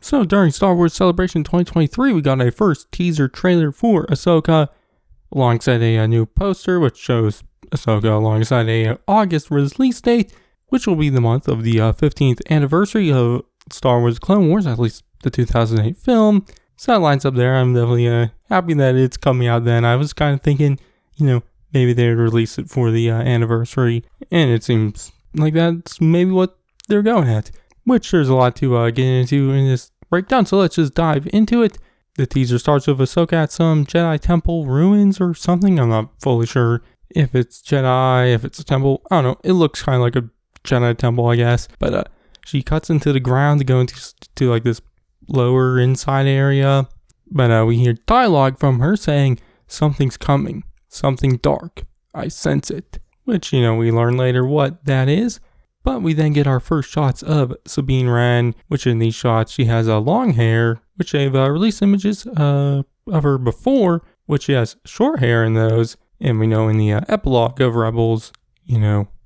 So during Star Wars Celebration 2023, we got a first teaser trailer for Ahsoka, alongside a new poster which shows Ahsoka alongside a August release date, which will be the month of the 15th anniversary of Star Wars Clone Wars, at least the 2008 film. So that lines up there. I'm definitely happy that it's coming out then. I was kind of thinking, maybe they'd release it for the anniversary, and it seems like that's maybe what they're going at, which there's a lot to get into in this breakdown, so let's just dive into it. The teaser starts with Ahsoka at some Jedi temple ruins or something. I'm not fully sure if it's Jedi, if it's a temple. I don't know. It looks kind of like a Jedi temple, I guess. But she cuts into the ground to go into like this lower inside area. But we hear dialogue from her saying, "Something's coming. Something dark. I sense it." Which, we learn later what that is. But we then get our first shots of Sabine Wren, which in these shots she has long hair, which they've released images of her before, which she has short hair in those. And we know in the epilogue of Rebels,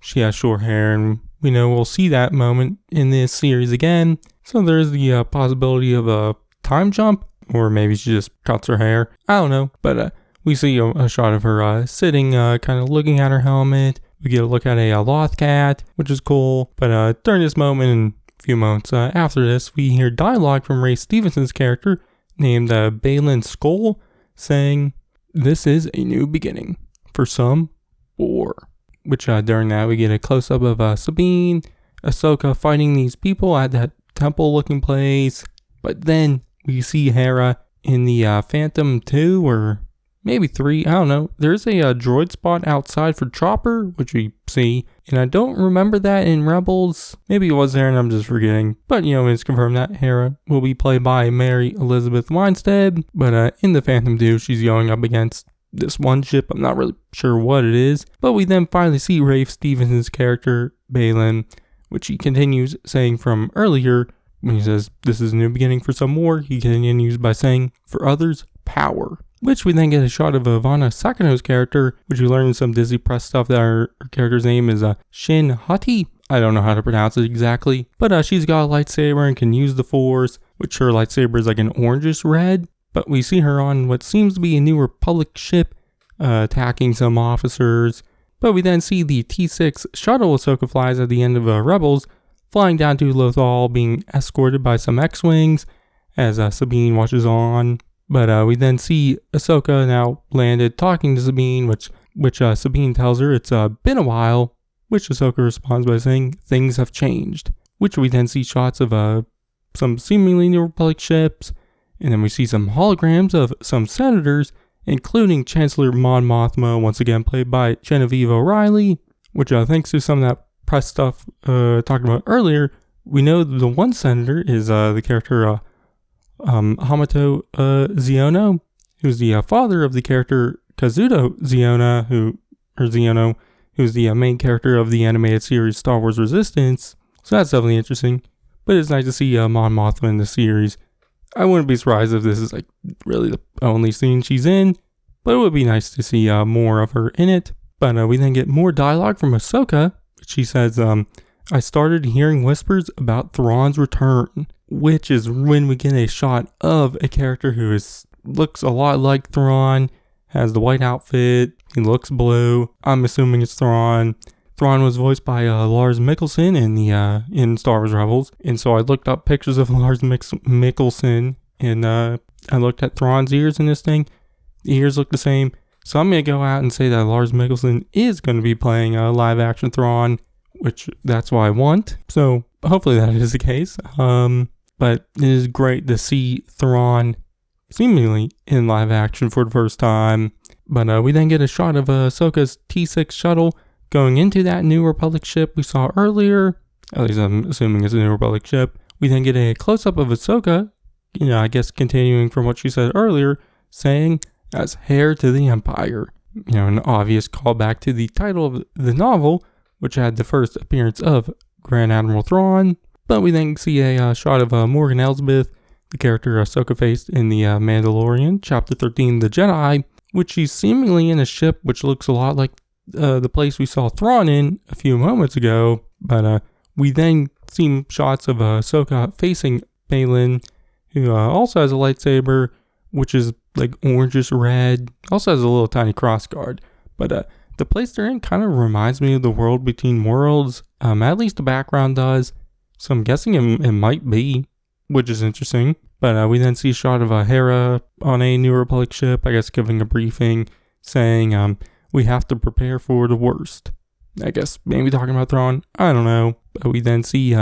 she has short hair, and we know we'll see that moment in this series again. So there's the possibility of a time jump, or maybe she just cuts her hair. I don't know, but we see a shot of her sitting, kind of looking at her helmet. We get a look at a Loth cat, which is cool. But during this moment and a few moments after this, we hear dialogue from Ray Stevenson's character named Baylan Skoll saying, "This is a new beginning for some war." Which during that we get a close-up of Sabine, Ahsoka fighting these people at that temple-looking place. But then we see Hera in the Phantom 2 or maybe 3, I don't know. There's a droid spot outside for Chopper, which we see. And I don't remember that in Rebels. Maybe it was there and I'm just forgetting. But, it's confirmed that Hera will be played by Mary Elizabeth Winstead. But in the Phantom 2, she's going up against this one ship. I'm not really sure what it is. But we then finally see Rafe Stevenson's character, Baylan, which he continues saying from earlier when he says, "This is a new beginning for some war." He continues by saying, "For others, power." Which we then get a shot of Ivana Sakano's character, which we learned in some Disney Press stuff that her character's name is Shin Hati. I don't know how to pronounce it exactly, but she's got a lightsaber and can use the Force, which her lightsaber is like an orangish red. But we see her on what seems to be a New Republic ship, attacking some officers. But we then see the T6 shuttle Ahsoka flies at the end of Rebels, flying down to Lothal, being escorted by some X-Wings, as Sabine watches on. But we then see Ahsoka now landed talking to Sabine, which Sabine tells her it's been a while, which Ahsoka responds by saying things have changed. Which we then see shots of some seemingly New Republic ships, and then we see some holograms of some senators, including Chancellor Mon Mothma, once again played by Genevieve O'Reilly, which thanks to some of that press stuff talked about earlier, we know the one senator is the character Hamato Ziono, who's the father of the character Kazuto Ziono, who's the main character of the animated series Star Wars Resistance. So that's definitely interesting. But it's nice to see Mon Mothma in the series. I wouldn't be surprised if this is like really the only scene she's in, but it would be nice to see more of her in it. But we then get more dialogue from Ahsoka. She says, "I started hearing whispers about Thrawn's return," which is when we get a shot of a character who looks a lot like Thrawn, has the white outfit, he looks blue. I'm assuming it's Thrawn. Thrawn was voiced by Lars Mikkelsen in Star Wars Rebels, and so I looked up pictures of Lars Mikkelsen, and I looked at Thrawn's ears in this thing. The ears look the same, so I'm gonna go out and say that Lars Mikkelsen is going to be playing live action Thrawn, which that's what I want. So hopefully that is the case. But it is great to see Thrawn seemingly in live action for the first time. But we then get a shot of Ahsoka's T6 shuttle going into that New Republic ship we saw earlier. At least I'm assuming it's a New Republic ship. We then get a close-up of Ahsoka, I guess continuing from what she said earlier, saying, "As heir to the Empire." An obvious callback to the title of the novel, which had the first appearance of Grand Admiral Thrawn. But we then see a shot of Morgan Elsbeth, the character Ahsoka faced in the Mandalorian, Chapter 13, The Jedi, which she's seemingly in a ship which looks a lot like the place we saw Thrawn in a few moments ago. But we then see shots of Ahsoka facing Baylan, who also has a lightsaber, which is like orangish red. Also has a little tiny cross guard. But the place they're in kind of reminds me of the World Between Worlds. At least the background does. So I'm guessing it might be, which is interesting. But we then see a shot of Hera on a New Republic ship, I guess giving a briefing, saying we have to prepare for the worst. I guess maybe talking about Thrawn, I don't know. But we then see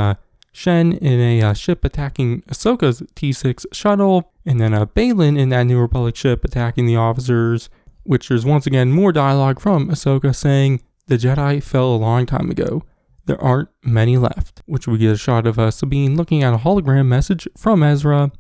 Shen in a ship attacking Ahsoka's T6 shuttle, and then Balin in that New Republic ship attacking the officers, which there's once again more dialogue from Ahsoka saying, the Jedi fell a long time ago. There aren't many left, which we get a shot of Sabine looking at a hologram message from Ezra,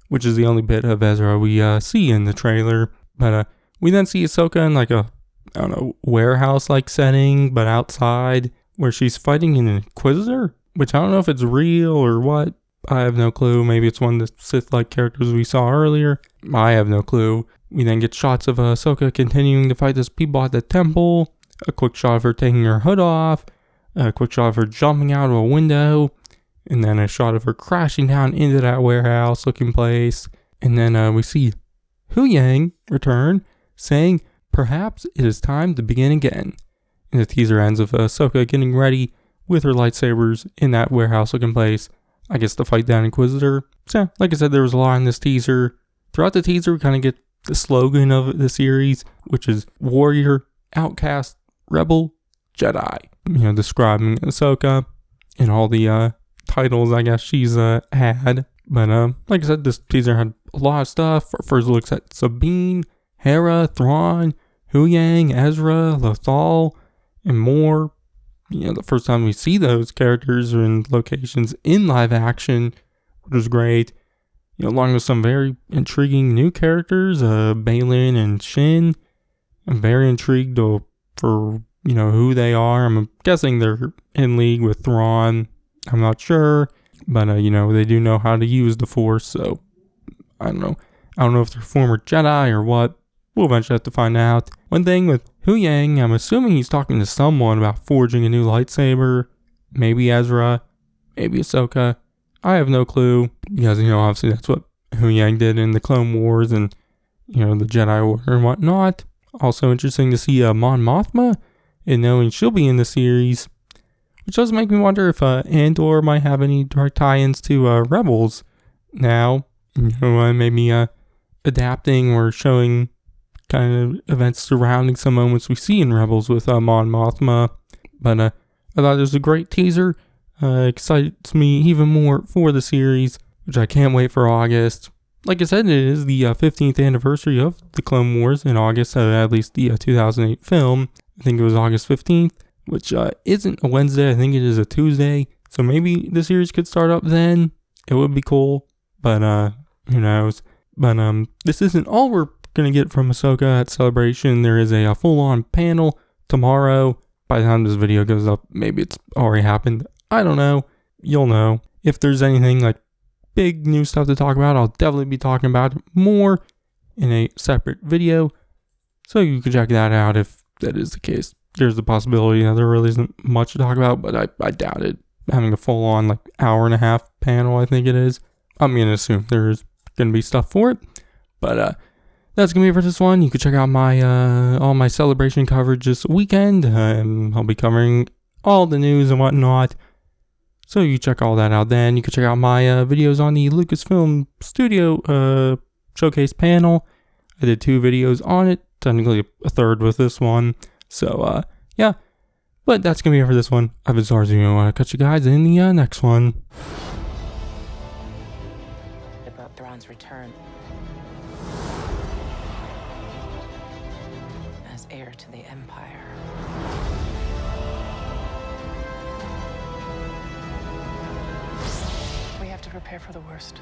which is the only bit of Ezra we see in the trailer. But we then see Ahsoka in like a, I don't know, warehouse-like setting, but outside, where she's fighting an Inquisitor, which I don't know if it's real or what. I have no clue. Maybe it's one of the Sith-like characters we saw earlier. I have no clue. We then get shots of Ahsoka continuing to fight those people at the temple. A quick shot of her taking her hood off. A quick shot of her jumping out of a window. And then a shot of her crashing down into that warehouse-looking place. And then we see Huyang return, saying, perhaps it is time to begin again. And the teaser ends with Ahsoka getting ready with her lightsabers in that warehouse-looking place, I guess to fight that Inquisitor. So, like I said, there was a lot in this teaser. Throughout the teaser, we kind of get the slogan of the series, which is Warrior, Outcast, Rebel, Jedi. You know, describing Ahsoka and all the titles I guess she's had. But like I said, this teaser had a lot of stuff. First looks at Sabine, Hera, Thrawn, Huyang, Ezra, Lothal, and more. You know, the first time we see those characters are in locations in live action, which was great. You know, along with some very intriguing new characters, Balin and Shin. I'm very intrigued for, you know, who they are. I'm guessing they're in league with Thrawn. I'm not sure, but, you know, they do know how to use the Force, so I don't know. I don't know if they're former Jedi or what. We'll eventually have to find out. One thing with Huyang, I'm assuming he's talking to someone about forging a new lightsaber. Maybe Ezra, maybe Ahsoka. I have no clue, because, you know, obviously that's what Huyang did in the Clone Wars and, you know, the Jedi Order and whatnot. Also interesting to see Mon Mothma, and knowing she'll be in the series, which does make me wonder if Andor might have any direct tie-ins to Rebels now. You know, maybe adapting or showing kind of events surrounding some moments we see in Rebels with Mon Mothma. But I thought it was a great teaser. Excites me even more for the series, which I can't wait for August. Like I said, it is the 15th anniversary of the Clone Wars in August, at least the 2008 film. I think it was August 15th, which isn't a Wednesday. I think it is a Tuesday. So maybe the series could start up then. It would be cool, but who knows. But this isn't all we're going to get from Ahsoka at Celebration. There is a full-on panel tomorrow. By the time this video goes up, maybe it's already happened. I don't know. You'll know. If there's anything like big new stuff to talk about, I'll definitely be talking about it more in a separate video. So you can check that out if that is the case. There's the possibility that there really isn't much to talk about, but I doubt it. Having a full-on like hour and a half panel, I think it is. I'm going to assume there's going to be stuff for it. But that's going to be it for this one. You can check out my all my Celebration coverage this weekend. I'll be covering all the news and whatnot. So you check all that out then. You can check out my videos on the Lucasfilm Studio showcase panel. I did 2 videos on it. Technically a third with this one. So, yeah. But that's going to be it for this one. I've been Zarzu, and I want to catch you guys in the next one. About Thrawn's return as heir to the Empire. We have to prepare for the worst.